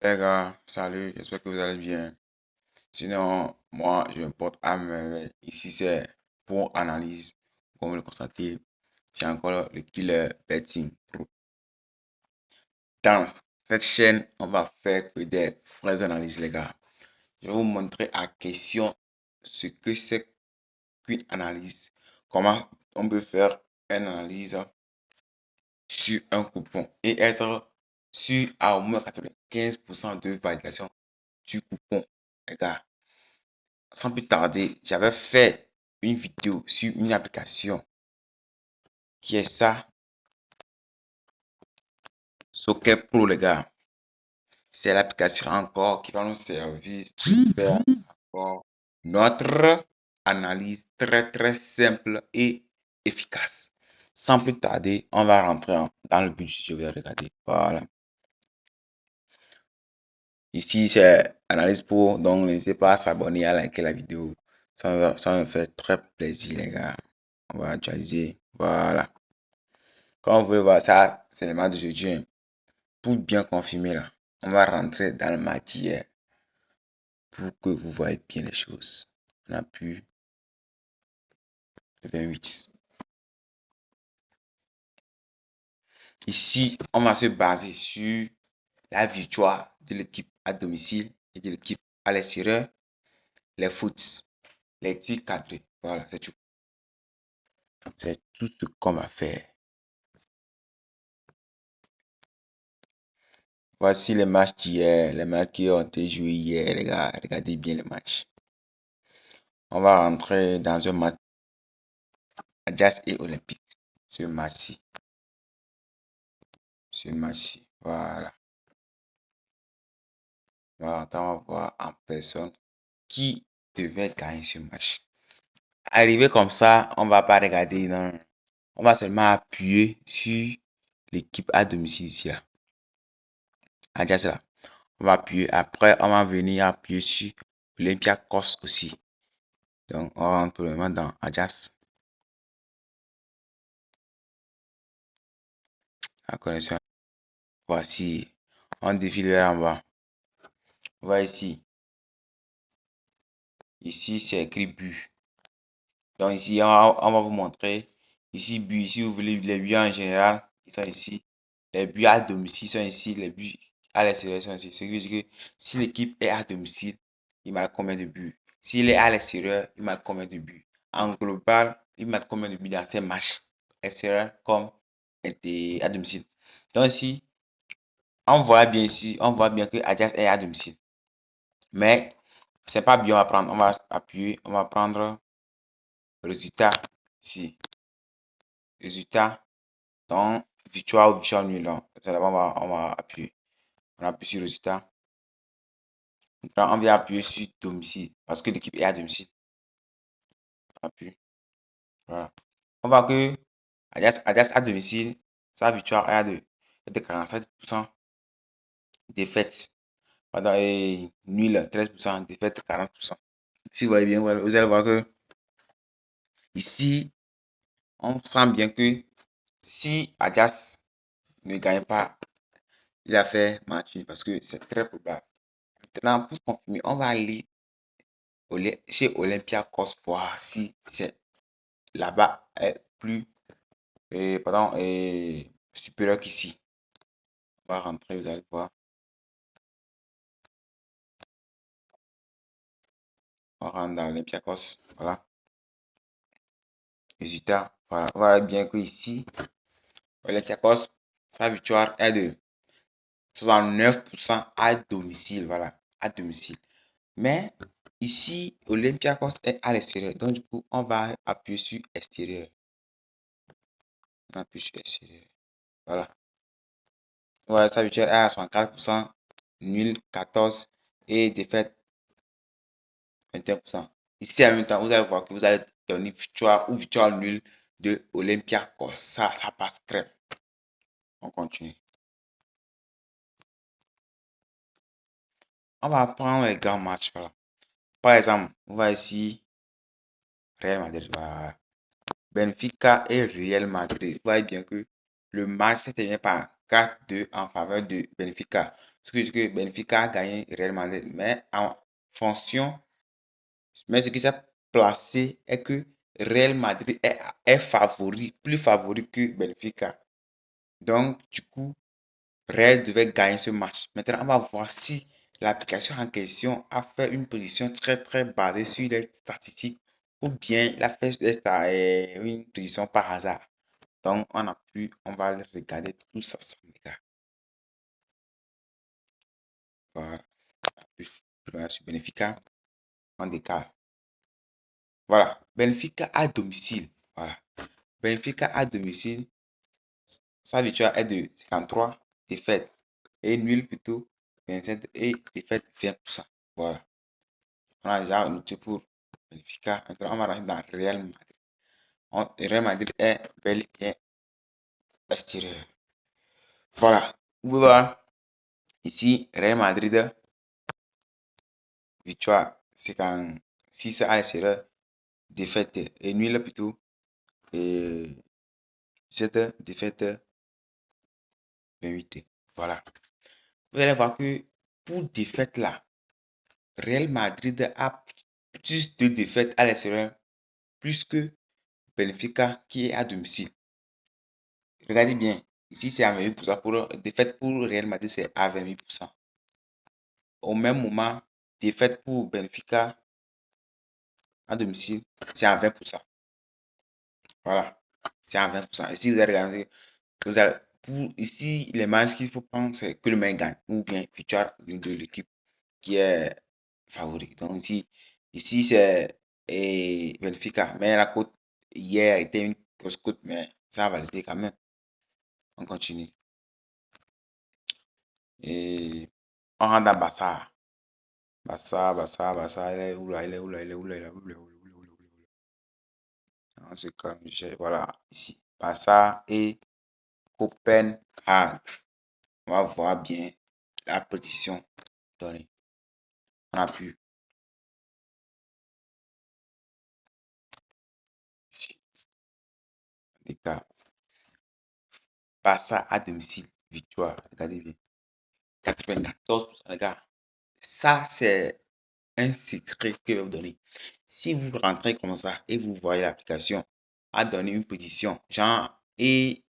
Les gars, salut, j'espère que vous allez bien. Sinon, moi, je me porte à merveille. Ici, c'est pour analyse. Comme vous le constatez, c'est encore le Killer Betting Pro. Dans cette chaîne, on va faire que des vraies analyses, les gars. Je vais vous montrer à question ce que c'est qu'une analyse. Comment on peut faire une analyse sur un coupon et être sûr à au moins 95% de validation du coupon, les gars. Sans plus tarder, j'avais fait une vidéo sur une application qui est ça, Socket Pro, les gars. C'est l'application encore qui va nous servir de faire encore notre analyse très simple et efficace. Sans plus tarder, on va rentrer dans le but. Je vais regarder. Voilà. Ici, c'est Analyse Pro. Donc, n'hésitez pas à s'abonner, à liker la vidéo. Ça me fait très plaisir, les gars. On va actualiser. Voilà. Comme vous pouvez voir, ça, c'est le match d'aujourd'hui, hein. Pour bien confirmer, là, on va rentrer dans le match hier pour que vous voyez bien les choses. On a pu le 28. Ici, on va se baser sur la victoire de l'équipe à domicile et de l'équipe à l'extérieur, les foot, les tirs cadrés. Voilà, c'est tout. C'est tout ce qu'on va faire. Voici les matchs d'hier, les matchs qui ont été joués hier, les gars. Regardez bien les matchs. On va rentrer dans un match Ajax et Olympique. Ce match-ci. Voilà. Voilà, on va voir en personne qui devait gagner ce match. Arrivé comme ça, on va pas regarder, non. On va seulement appuyer sur l'équipe à domicile ici, là. Ajax là. On va appuyer. Après, on va venir appuyer sur Olympiakos aussi. Donc, on rentre pour le moment dans Ajax. La connexion. Voici. On défile vers en bas. On va ici. Ici, c'est écrit but. Donc, ici, on va vous montrer. Ici, but. Ici, vous voulez les buts en général. Ils sont ici. Les buts à domicile sont ici. Les buts à l'extérieur sont ici. Ce qui veut dire que si l'équipe est à domicile, il marque combien de buts? S'il est à l'extérieur, il marque combien de buts? En global, il marque combien de buts dans ces matchs extérieurs comme à domicile? Donc, ici, on voit bien ici, on voit bien que Ajax est à domicile. Mais c'est pas bien à prendre. On va appuyer, on va prendre résultat ici. Résultat, donc victoire ou victoire nul. On va appuyer. On appuie sur résultat. Maintenant, on vient appuyer sur domicile parce que l'équipe est à domicile. On appuie. Voilà. On voit que Ajax à domicile, sa victoire est de 47%, défaite. Pardon, et nul 13%, défaite 40%. Si vous voyez bien, vous allez voir que ici, on sent bien que si Ajax ne gagne pas, il a fait match nul parce que c'est très probable. Maintenant, pour confirmer, on va aller chez Olympiakos voir si c'est là-bas est plus supérieur qu'ici. On va rentrer, vous allez voir. On rentre dans Olympiakos. Voilà. Résultat. Voilà. On voit bien que ici, Olympiakos, sa victoire est de 69% à domicile. Voilà. À domicile. Mais ici, Olympiakos est à l'extérieur. Donc, du coup, on va appuyer sur extérieur. On appuie sur extérieur. Voilà. Voilà, sa victoire est à 64%, nul 14 et défaite 21%. Ici, en même temps, vous allez voir que vous allez donner victoire ou victoire nulle de Olympiakos. Ça passe crème. On continue. On va prendre les grands matchs. Voilà. Par exemple, on va ici Real Madrid. Voilà. Benfica et Real Madrid. Vous voyez bien que le match s'est terminé par 4-2 en faveur de Benfica. Ce qui veut dire que Benfica a gagné Real Madrid. Mais en fonction, mais ce qui s'est placé est que Real Madrid est favori, plus favori que Benfica. Donc, du coup, Real devait gagner ce match. Maintenant, on va voir si l'application en question a fait une position très très basée sur les statistiques ou bien il a fait une position par hasard. Donc, on va regarder tout ça, les gars. Voilà. Puis, sur Benfica, on décale. Voilà. Benfica à domicile. Voilà. Benfica à domicile, sa victoire est de 53, défaite et nul plutôt 27 et défaite 20%. Voilà. On a déjà noté pour Benfica. Maintenant, on va rentrer dans Real Madrid. Real Madrid est bel et bien extérieur. Voilà. Vous pouvez voir ici, Real Madrid, victoire 56 à l'extérieur, défaite et nul plutôt. Et cette défaite 28. Voilà. Vous allez voir que pour défaite là, Real Madrid a plus de défaites à l'extérieur, plus que Benfica qui est à domicile. Regardez bien, ici c'est à 28%. Pour défaite pour Real Madrid, c'est à 28%. Au même moment, défaite pour Benfica à domicile, c'est à 20%. Voilà, c'est à 20%. Ici, vous allez regarder, ici, les matchs qu'il faut prendre, c'est que le meilleur gagne, ou bien victoire de l'équipe qui est favori. Donc ici c'est Benfica. Mais la cote hier était une grosse cote, mais ça a validé quand même. On continue. Et on rentre dans Barça. Barça, il est où là, il est où là, il est où là, il est où là, on se calme, voilà, ici. Barça et Copenhague. On va voir bien la position donnée. On a pu ici. Les cas. Barça à domicile, victoire. Regardez bien. 94%, les gars. Ça, c'est un secret que je vais vous donner. Si vous rentrez comme ça et vous voyez l'application à donner une position, genre, et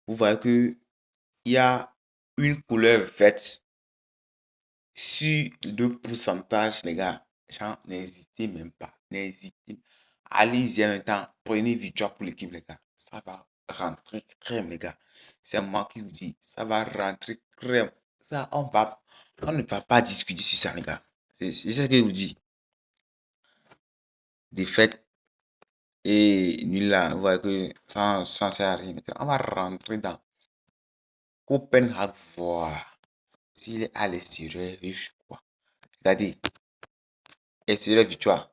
vous voyez que il y a une couleur verte sur le pourcentage, les gars, genre, n'hésitez même pas. N'hésitez. Allez-y en même temps. Prenez victoire pour l'équipe, les gars. Ça va rentrer crème, les gars. C'est moi qui vous dis, ça va rentrer crème. Ça, on ne va pas discuter sur ça, les gars. C'est ce que je vous dis. Défaite et nul là, vous voyez que ça sert à rien. Maintenant, on va rentrer dans Copenhague, voir s'il est à l'extérieur, je crois. Regardez, extérieur, victoire.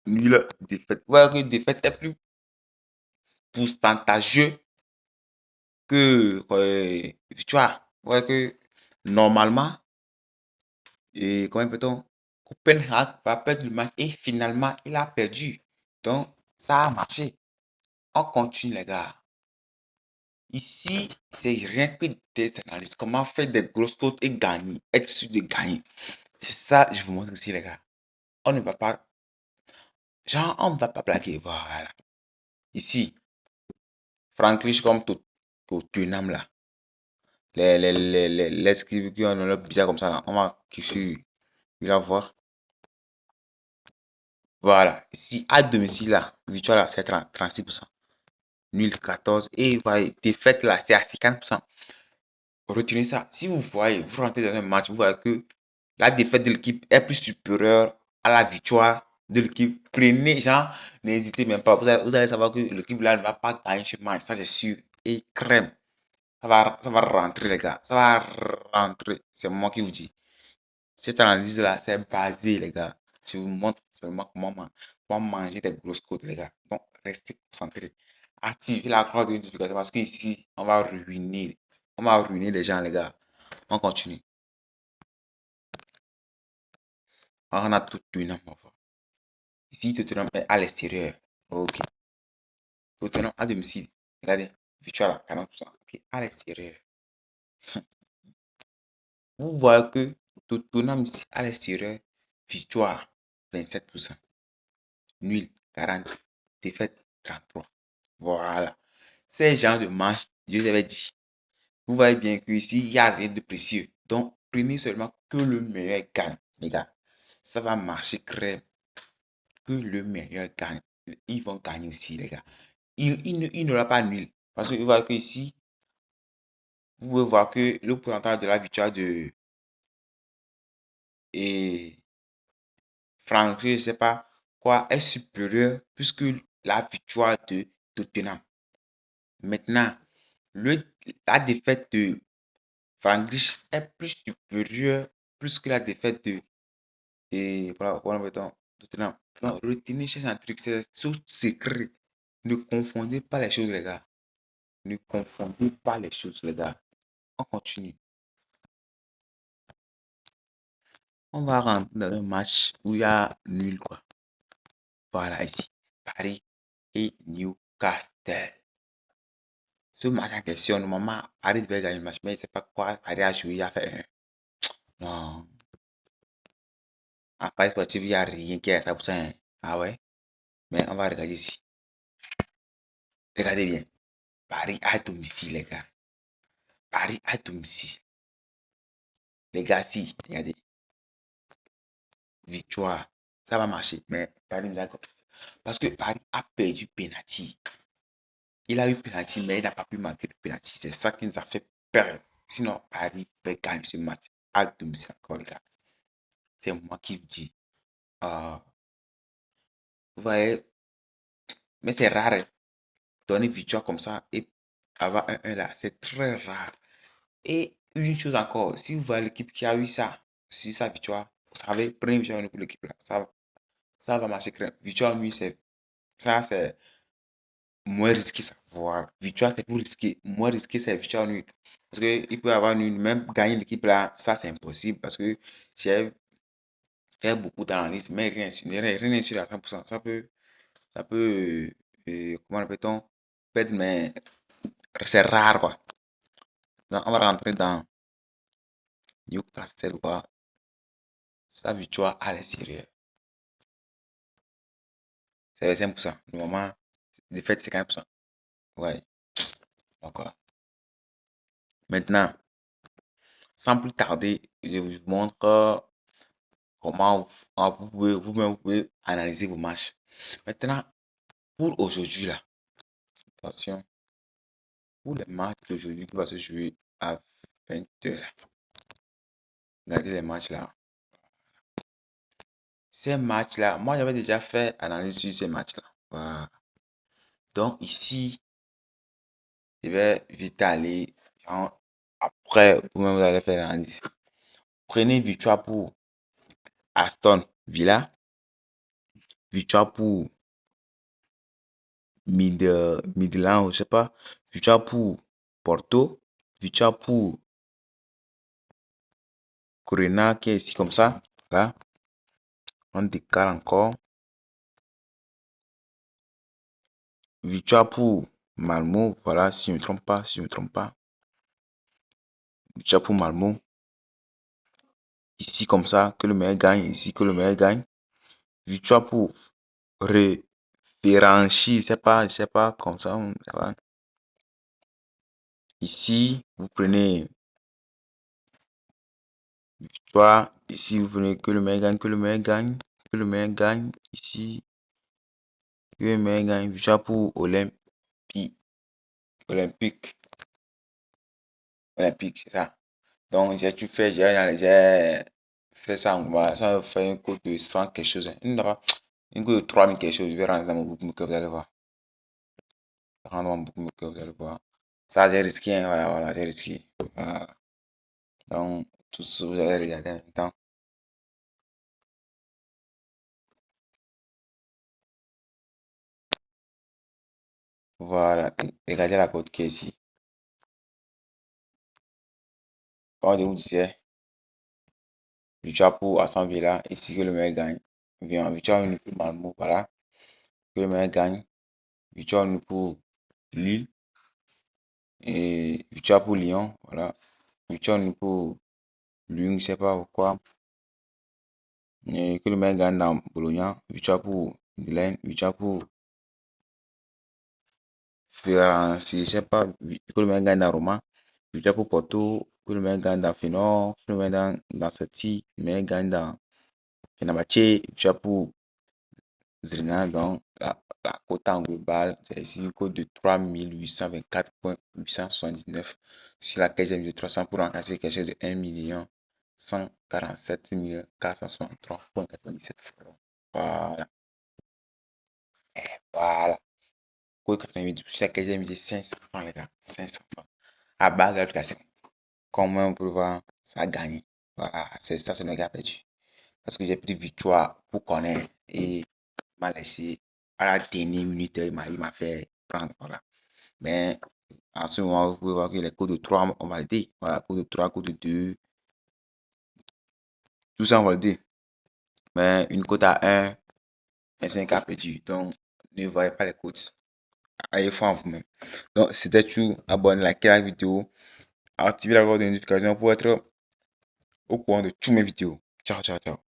Nul, défaite. Vous voyez que défaite est plus pourcentageux que victoire. Vous voyez que normalement, et comment peut-on, Copenhague va perdre le match et finalement, il a perdu. Donc, ça a marché. On continue, les gars. Ici, c'est rien que des analyses. Comment faire des grosses cotes et gagner, être sûr de gagner. C'est ça, je vous montre ici, les gars. On ne va pas, genre, on ne va pas blaguer. Voilà. Ici, Franklin comme tout, Tottenham là. Les qui ont le bizarre comme ça là. On va qui il va voir. Voilà. Ici, à domicile là, victoire là, c'est 36%. Nul 14. Et voilà, défaite là, c'est à 50%. Retenez ça. Si vous voyez, vous rentrez dans un match, vous voyez que la défaite de l'équipe est plus supérieure à la victoire de l'équipe. Prenez, genre, n'hésitez même pas. Vous allez savoir que l'équipe là ne va pas gagner ce match, ça c'est sûr. Et crème, ça va rentrer, les gars. Ça va rentrer. C'est moi qui vous dis. Cette analyse là, c'est basé, les gars. Je vous montre seulement comment manger des grosses côtes, les gars. Donc, restez concentrés. Activez la cloche de notification parce qu'ici, on va ruiner les gens, les gars. On continue. On a tout Tottenham. Ici, Tottenham est à l'extérieur. Ok. Tottenham à domicile. Regardez. victoire là, 40%. Ok, à l'extérieur. Vous voyez que Tottenham ici, à l'extérieur, victoire 27%, nul 40, défaite 33. Voilà. Ces gens de match, je vous avais dit. Vous voyez bien que ici, il n'y a rien de précieux. Donc, prenez seulement que le meilleur gagne, les gars. Ça va marcher crème. Que le meilleur gagne. Ils vont gagner aussi, les gars. Il n'aura pas nul. Parce que vous voyez que ici, vous pouvez voir que le pourcentage de la victoire de et Franck, je ne sais pas quoi, est supérieur puisque la victoire de Tottenham. Maintenant, la défaite de Frankreich est plus supérieure plus que la défaite de voilà, mettons, Tottenham. Donc, retenez chez un truc, c'est sous secret. Ne confondez pas les choses, les gars. Ne confondez pas les choses, les gars. On continue. On va rentrer dans un match où il y a nul, quoi. Voilà, ici. Paris et Newcastle. Ce match en question, normalement, Paris devait gagner le match, mais il ne sait pas quoi. Paris a joué, il a fait un. Non. En Paris sportif, il n'y a rien qui est à 100%. Hein. Ah ouais? Mais on va regarder ici. Regardez bien. Paris à domicile, les gars. Paris à domicile. Les gars, si, regardez. Victoire. Ça va marcher. Mais Paris nous a... Parce que Paris a perdu penalty. Il a eu penalty, mais il n'a pas pu marquer le penalty. C'est ça qui nous a fait perdre. Sinon, Paris peut gagner ce match à domicile encore, les gars. C'est moi qui vous dis. Euh, vous voyez, mais c'est rare. Hein, donner victoire comme ça et avoir un 1 là. C'est très rare. Et une chose encore, si vous voyez l'équipe qui a eu ça, sur sa victoire, vous savez, prenez une victoire pour l'équipe là. Ça va marcher. Victoire nuit, c'est moins risqué ça. Voilà. Victoire, c'est plus risqué. Moins risqué, c'est victoire nulle. Parce qu'il peut y avoir une, même gagner l'équipe là, ça c'est impossible. Parce que j'ai fait beaucoup d'analyses, mais rien n'est sûr à 100%. Ça peut comment appelle-t-on, perdre, mais c'est rare quoi. Donc, on va rentrer dans Newcastle, quoi. Sa victoire à l'extérieur. C'est 5%. Le moment, défaite, c'est 15%. Ouais, d'accord. Maintenant, sans plus tarder, je vous montre comment vous pouvez analyser vos matchs. Maintenant, pour aujourd'hui, là, attention, pour les matchs d'aujourd'hui qui va se jouer à 20h, regardez les matchs là. Ces matchs-là, moi j'avais déjà fait analyse sur ces matchs-là. Voilà. Donc ici, je vais vite aller. Après, vous-même, vous allez faire l'analyse. Prenez victoire pour Aston Villa, victoire pour Midland, je sais pas, victoire pour Porto, victoire pour Corena qui est ici comme ça. Là, on décale encore. Victoire pour Malmo, voilà, si je ne me trompe pas, si je ne me trompe pas. Victoire pour Malmo. Ici comme ça, que le meilleur gagne, ici que le meilleur gagne. Victoire pour Ferencváros, je sais pas, comme ça, ici, vous prenez victoire, ici, vous prenez que le meilleur gagne, que le meilleur gagne, que le meilleur gagne, ici, que le meilleur gagne, victoire pour Olympique, c'est ça. Donc, j'ai fait ça en bas, ça fait un coût de 100 quelque chose, hein. Une coût de 3000 quelque chose, je vais rentrer dans mon bookmaker, vous allez voir. Rendre mon bookmaker, vous allez voir. Ça, j'ai risqué, hein, voilà, voilà, j'ai risqué. Voilà. Donc, tout ça, vous allez regarder en même temps. Voilà, regardez la cote qui est ici. Comme je vous disais, victoire pour Aston Villa, ici que le meilleur gagne. Victoire unique pour Malmo, voilà, que le meilleur gagne. Victoire unique pour Lille, Et victoire pour Lyon, voilà. Victoire pour Lyon, je sais pas pourquoi. Et que le mec gagne dans Bologna. Victoire pour Milan. Victoire pour Florence, je sais pas. Que le mec gagne dans Roma. Victoire pour Porto. Que le mec gagne dans Feyenoord. Que le mec gagne dans City. Le mec gagne dans Fenerbahçe. Victoire pour Zrina. Donc, la cote en global, c'est ici une cote de 3824,879 sur laquelle j'ai mis de 300 pour encaisser quelque chose de 1 463 francs. Voilà, voilà. Cote 88 sur laquelle j'ai mis de 500 francs, les gars. 500 francs. À base de l'application. Comme on peut voir, ça a gagné. Voilà, c'est ça, c'est le gars perdu. Parce que j'ai pris victoire pour connaître et m'a laissé à la dernière minute, il m'a fait prendre. Voilà. Mais en ce moment, vous pouvez voir que les codes de 3 ont validé. Voilà, code de 3, code de 2, tout ça ont validé. Mais une cote à 1, un 5 a perdu. Donc, ne voyez pas les codes. Allez voir en vous-même. Donc, c'était tout. Abonnez, likez la vidéo. Activez la cloche de notification pour être au courant de toutes mes vidéos. Ciao, ciao, ciao.